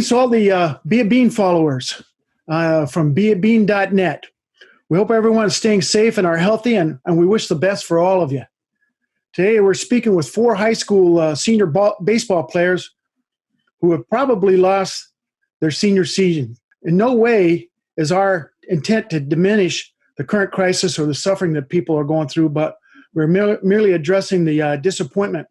Greetings to all the Be a Bean followers from beabean.net. We hope everyone is staying safe and are healthy, and we wish the best for all of you. Today we're speaking with 4 high school senior baseball players who have probably lost their senior season. In no way is our intent to diminish the current crisis or the suffering that people are going through, but we're merely addressing the disappointment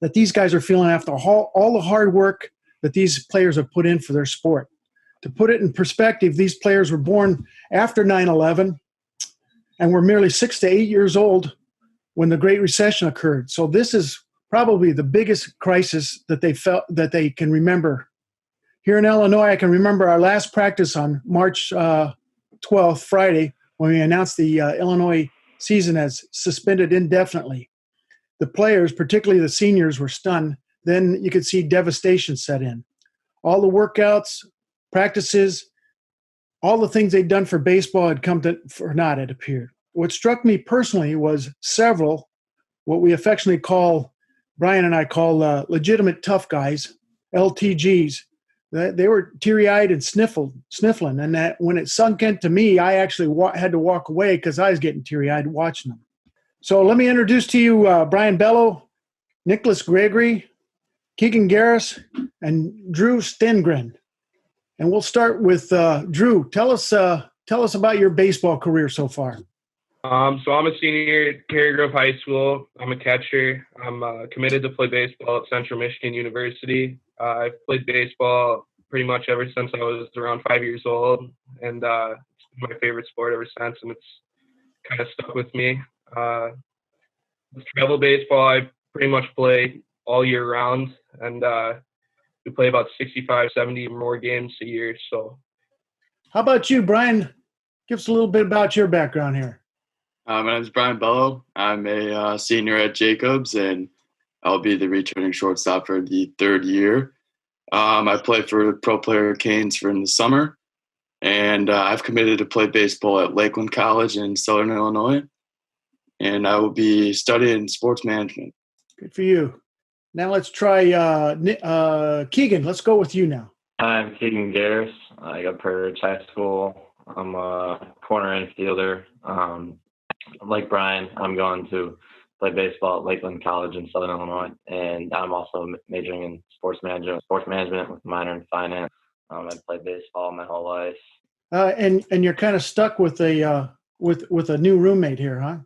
that these guys are feeling after all the hard work that these players have put in for their sport. To put it in perspective, these players were born after 9/11 and were merely 6 to 8 years old when the Great Recession occurred. So this is probably the biggest crisis that they felt that they can remember. Here in Illinois, I can remember our last practice on March 12th, Friday, when we announced the Illinois season as suspended indefinitely. The players, particularly the seniors, were stunned. Then you could see devastation set in. All the workouts, practices, all the things they'd done for baseball had come to for naught, it appeared. What struck me personally was several, what we affectionately call, Brian and I call legitimate tough guys, LTGs. They were teary-eyed and sniffling. And that when it sunk into me, I actually had to walk away because I was getting teary-eyed watching them. So let me introduce to you Bryan Belo, Nicholas Gregory, Keegan Garis, and Drew Stengren. And we'll start with Drew. Tell us about your baseball career so far. So I'm a senior at Cary Grove High School. I'm a catcher. I'm committed to play baseball at Central Michigan University. I've played baseball pretty much ever since I was around 5 years old, and it's been my favorite sport ever since, and it's kind of stuck with me. With travel baseball, I pretty much play all year round, and we play about 65, 70 more games a year. So, how about you, Brian? Give us a little bit about your background here. My name is Bryan Belo. I'm a senior at Jacobs, and I'll be the returning shortstop for the 3rd year. I play for Pro Player Canes for in the summer, and I've committed to play baseball at Lakeland College in Southern Illinois, and I will be studying sports management. Good for you. Now let's try Keegan. Let's go with you now. I'm Keegan Garis. I got Purge High School. I'm a corner infielder. Like Brian, I'm going to play baseball at Lakeland College in Southern Illinois, and I'm also majoring in sports management with a minor in finance. I've played baseball my whole life. And you're kind of stuck with a with a new roommate here, huh?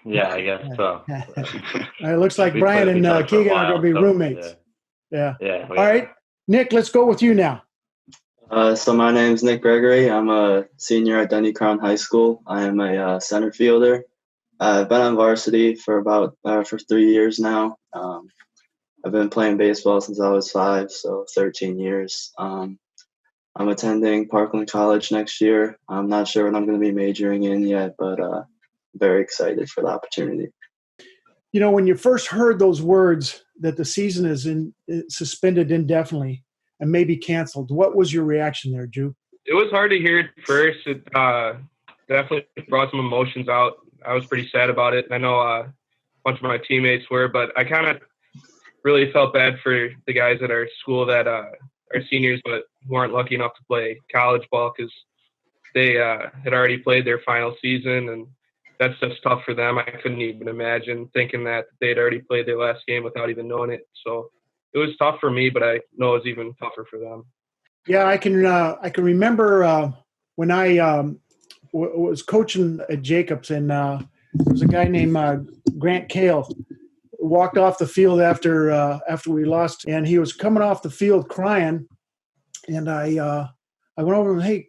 Yeah, I guess so. It looks like Brian and Keegan are going to be roommates. Yeah. All right, Nick, let's go with you now. So my name's Nick Gregory. I'm a senior at Denny Crown High School. I am a center fielder. I've been on varsity for for 3 years now. I've been playing baseball since I was 5, so 13 years. I'm attending Parkland College next year. I'm not sure what I'm going to be majoring in yet, but very excited for the opportunity. You know, when you first heard those words that the season is suspended indefinitely and maybe canceled, what was your reaction there, Drew? It was hard to hear at first. It definitely brought some emotions out. I was pretty sad about it. I know a bunch of my teammates were, but I kind of really felt bad for the guys at our school that are seniors but who aren't lucky enough to play college ball because they had already played their final season, and that's just tough for them. I couldn't even imagine thinking that they'd already played their last game without even knowing it. So it was tough for me, but I know it was even tougher for them. Yeah, I can remember when I was coaching at Jacobs, and there was a guy named Grant Kale walked off the field after we lost, and he was coming off the field crying, and I went over and, hey,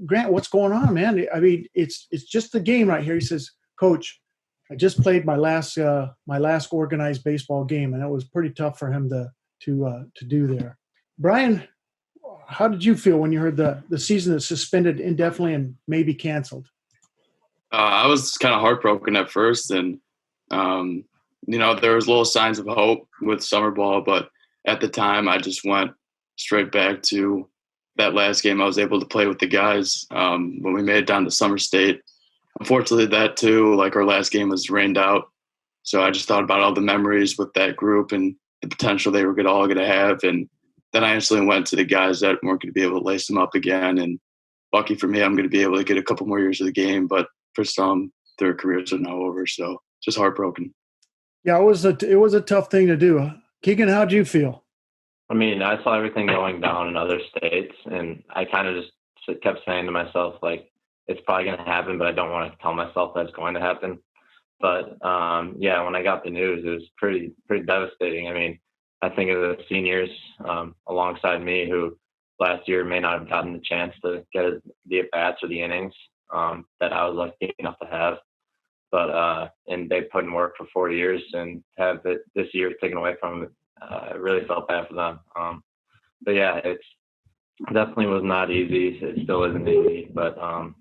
Grant, what's going on, man? I mean, it's just the game right here. He says, Coach, I just played my last organized baseball game, and it was pretty tough for him to do there. Brian, how did you feel when you heard the season is suspended indefinitely and maybe canceled? I was kind of heartbroken at first, and there was little signs of hope with summer ball, but at the time I just went straight back to that last game I was able to play with the guys when we made it down to Summer State. Unfortunately, that too, like our last game was rained out. So I just thought about all the memories with that group and the potential they were all going to have. And then I instantly went to the guys that weren't going to be able to lace them up again. And lucky for me, I'm going to be able to get a couple more years of the game. But for some, their careers are now over. So just heartbroken. Yeah, it was a tough thing to do. Keegan, how'd you feel? I mean, I saw everything going down in other states, and I kind of just kept saying to myself, like, it's probably going to happen, but I don't want to tell myself that it's going to happen. But yeah, when I got the news, it was pretty devastating. I mean, I think of the seniors alongside me who last year may not have gotten the chance to get the at-bats or the innings that I was lucky enough to have. But and they put in work for 4 years and have it this year taken away from them. I really felt bad for them. But yeah, it's definitely was not easy. It still isn't easy, but I'm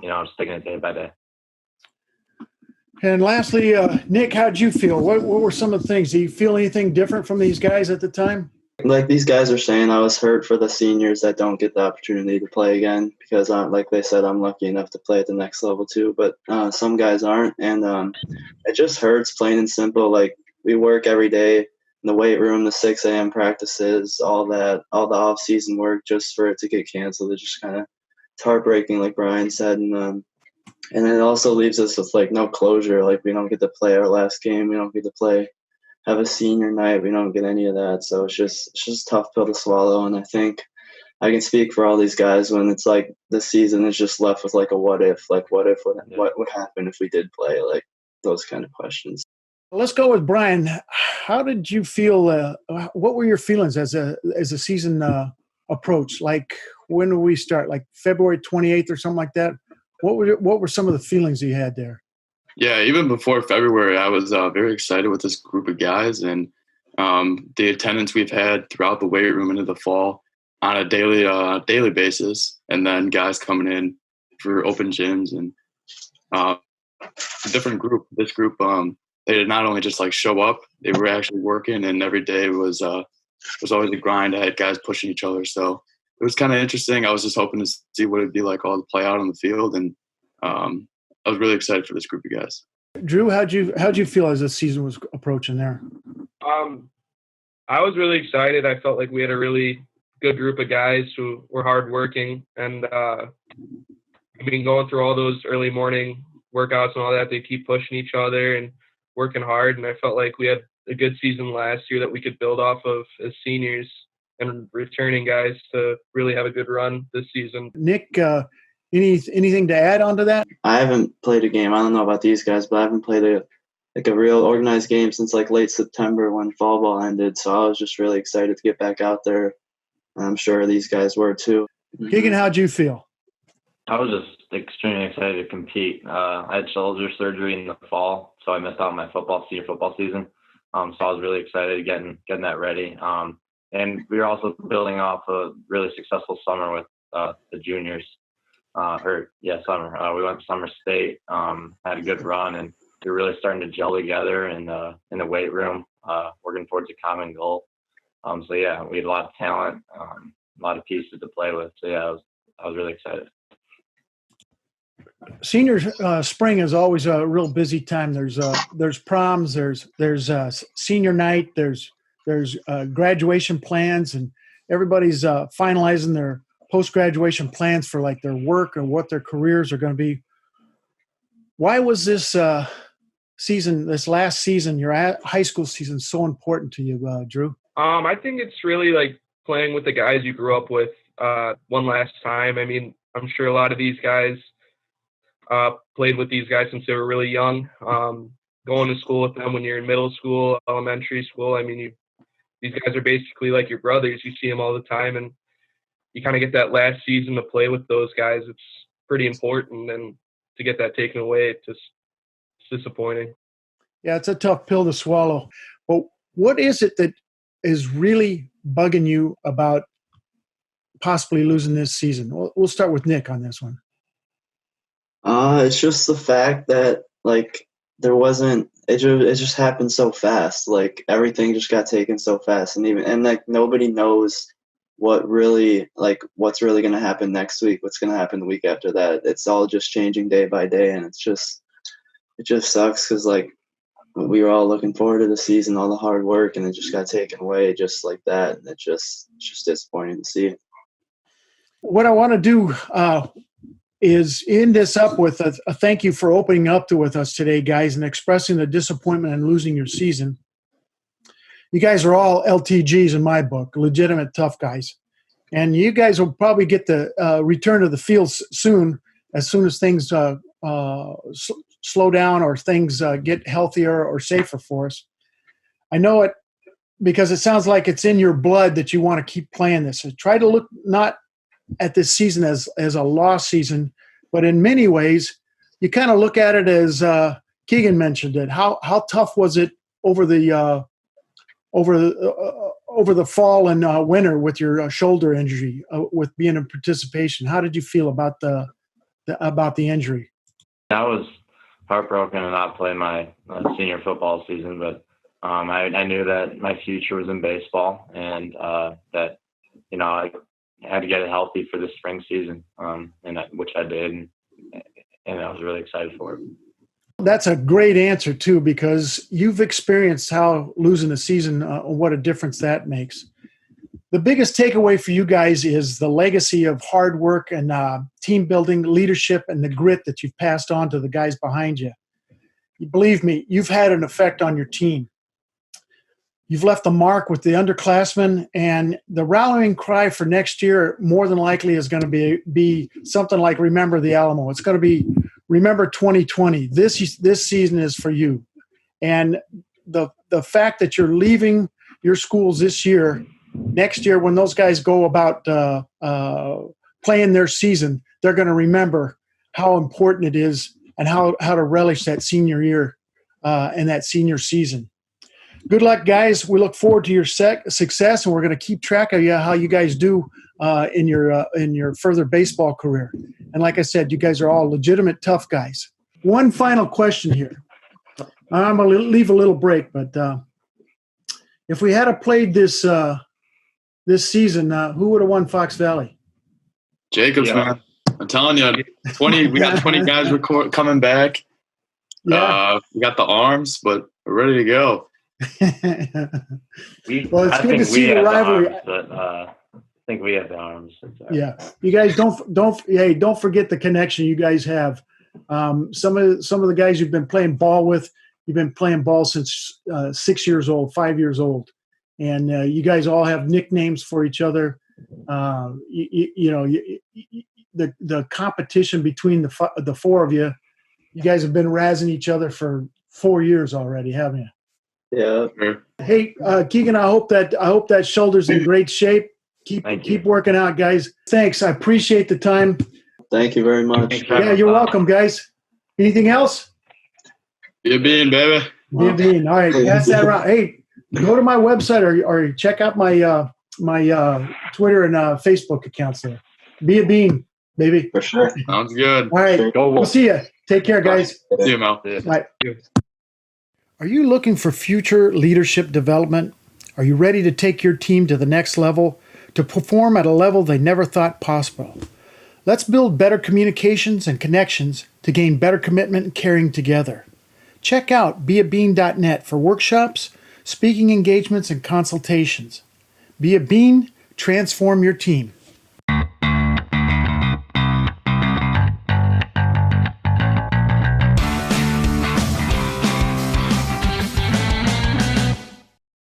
just taking it day by day. And lastly, Nick, how'd you feel? What were some of the things? Do you feel anything different from these guys at the time? Like these guys are saying, I was hurt for the seniors that don't get the opportunity to play again because, like they said, I'm lucky enough to play at the next level too. But some guys aren't, and it just hurts, plain and simple. Like we work every day in the weight room, the 6 a.m. practices, all that, all the off-season work, just for it to get canceled. It's just kind of heartbreaking, like Bryan said, and it also leaves us with like no closure. Like we don't get to play our last game. We don't get to have a senior night. We don't get any of that. So it's just a tough pill to swallow. And I think I can speak for all these guys when it's like the season is just left with like a what if, what would happen if we did play, like those kind of questions. Let's go with Bryan. How did you feel? What were your feelings as a season approached? Like when do we start? Like February 28th or something like that? What were some of the feelings you had there? Yeah, even before February, I was very excited with this group of guys, and the attendance we've had throughout the weight room into the fall on a daily basis, and then guys coming in for open gyms and a different group. This group, they did not only just like show up; they were actually working, and every day was always a grind. I had guys pushing each other, so it was kind of interesting. I was just hoping to see what it'd be like all to play out on the field, and I was really excited for this group of guys. Drew, how'd you feel as the season was approaching there? I was really excited. I felt like we had a really good group of guys who were hardworking, and going through all those early morning workouts and all that, they keep pushing each other and working hard. And I felt like we had a good season last year that we could build off of as seniors and returning guys to really have a good run this season. Nick, anything to add on to that? I haven't played a game. I don't know about these guys, but I haven't played a real organized game since like late September when fall ball ended. So I was just really excited to get back out there. I'm sure these guys were too. Keegan, how'd you feel? I was just extremely excited to compete. I had shoulder surgery in the fall, so I missed out on my senior football season. So I was really excited getting that ready. And we were also building off a really successful summer with the juniors. Summer. We went to Summer State, had a good run, and we were really starting to gel together in the weight room, working towards a common goal. So yeah, we had a lot of talent, a lot of pieces to play with. So yeah, I was really excited. Senior spring is always a real busy time. There's proms, there's senior night, there's graduation plans, and everybody's finalizing their post-graduation plans for like their work and what their careers are going to be. Why was this last season, your high school season, so important to you, Drew? I think it's really like playing with the guys you grew up with one last time. I mean, I'm sure a lot of these guys played with these guys since they were really young. Going to school with them when you're in middle school, elementary school. I mean, these guys are basically like your brothers. You see them all the time, and you kind of get that last season to play with those guys. It's pretty important, and to get that taken away, it's disappointing. Yeah, it's a tough pill to swallow. But what is it that is really bugging you about possibly losing this season? We'll start with Nick on this one. It's just the fact that like there wasn't. It just happened so fast. Like everything just got taken so fast, and like nobody knows what's really going to happen next week, what's going to happen the week after that. It's all just changing day by day, and it just sucks because like we were all looking forward to the season, all the hard work, and it just got taken away just like that. And it's just disappointing to see. What I want to do is end this up with a thank you for opening up with us today, guys, and expressing the disappointment in losing your season. You guys are all LTGs in my book, legitimate tough guys. And you guys will probably get the return to the field soon as things slow down or things get healthier or safer for us. I know it because it sounds like it's in your blood that you want to keep playing this. So try to look not at this season as a lost season, but in many ways, you kind of look at it as Keegan mentioned it. How tough was it over the fall and winter with your shoulder injury, with being in participation? How did you feel about the injury? I was heartbroken to not play my senior football season, but I knew that my future was in baseball, and that I had to get it healthy for the spring season, which I did, and I was really excited for it. That's a great answer too, because you've experienced how losing a season, what a difference that makes. The biggest takeaway for you guys is the legacy of hard work and team building, leadership, and the grit that you've passed on to the guys behind you. Believe me, you've had an effect on your team. You've left a mark with the underclassmen, and the rallying cry for next year more than likely is going to be something like Remember the Alamo. It's going to be Remember 2020. This season is for you. And the fact that you're leaving your schools this year, next year when those guys go about playing their season, they're going to remember how important it is and how to relish that senior year and that senior season. Good luck, guys. We look forward to your success, and we're going to keep track of how you guys do in your further baseball career. And like I said, you guys are all legitimate tough guys. One final question here. I'm going to leave a little break, but if we had played this season, who would have won Fox Valley? Jacobs, man. I'm telling you, 20. We got 20 guys coming back. Yeah. We got the arms, but we're ready to go. Well, it's good to see the rivalry. I think we have the arms. Yeah, you guys don't forget the connection you guys have. Some of the guys you've been playing ball with, you've been playing ball since 6 years old, 5 years old, and you guys all have nicknames for each other. The competition between the four of you, you guys have been razzing each other for 4 years already, haven't you? Yeah. Hey, Keegan, I hope that shoulder's in great shape. Keep working out, guys. Thanks. I appreciate the time. Thank you very much. Yeah, you're welcome, guys. Anything else? Be a bean, baby. Be a bean. All right, pass that around. Hey, go to my website or check out my my Twitter and Facebook accounts there. Be a bean, baby. For sure. Sounds good. All right. We'll see you. Take care, guys. See you, Mel. Bye. Are you looking for future leadership development? Are you ready to take your team to the next level, to perform at a level they never thought possible? Let's build better communications and connections to gain better commitment and caring together. Check out beabean.net for workshops, speaking engagements, and consultations. Be a Bean, transform your team.